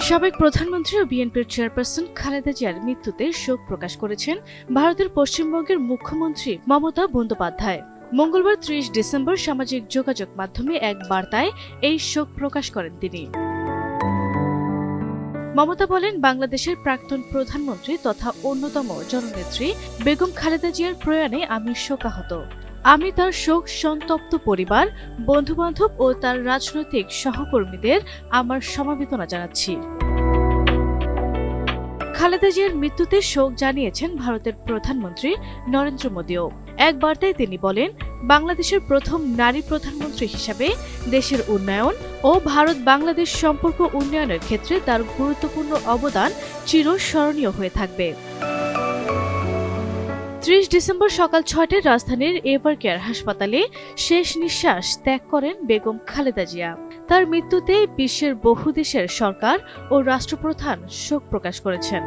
সাবেক প্রধানমন্ত্রী ও বিএনপির চেয়ারপারসন খালেদা জিয়ার মৃত্যুতে শোক প্রকাশ করেছেন ভারতের পশ্চিমবঙ্গের মুখ্যমন্ত্রী মমতা বন্দ্যোপাধ্যায়। মঙ্গলবার ৩০ ডিসেম্বর সামাজিক যোগাযোগ মাধ্যমে এক বার্তায় এই শোক প্রকাশ করেন তিনি। মমতা বলেন, বাংলাদেশের প্রাক্তন প্রধানমন্ত্রী তথা অন্যতম জননেত্রী বেগম খালেদা জিয়ার প্রয়াণে আমি শোকাহত। আমি তার শোক সন্তপ্ত পরিবার, বন্ধুবান্ধব ও তার রাজনৈতিক সহকর্মীদের আমার সমবেদনা জানাচ্ছি। খালেদা জিয়ার মৃত্যুতে শোক জানিয়েছেন ভারতের প্রধানমন্ত্রী নরেন্দ্র মোদীও। এক বার্তায় তিনি বলেন, বাংলাদেশের প্রথম নারী প্রধানমন্ত্রী হিসাবে দেশের উন্নয়ন ও ভারত বাংলাদেশ সম্পর্ক উন্নয়নের ক্ষেত্রে তার গুরুত্বপূর্ণ অবদান চিরস্মরণীয় হয়ে থাকবে। ৩০ ডিসেম্বর সকাল ৬টায় রাজধানীর এভারকেয়ার হাসপাতালে শেষ নিঃশ্বাস ত্যাগ করেন বেগম খালেদা জিয়া। তার মৃত্যুতে বিশ্বের বহু দেশের সরকার ও রাষ্ট্রপ্রধান শোক প্রকাশ করেছেন।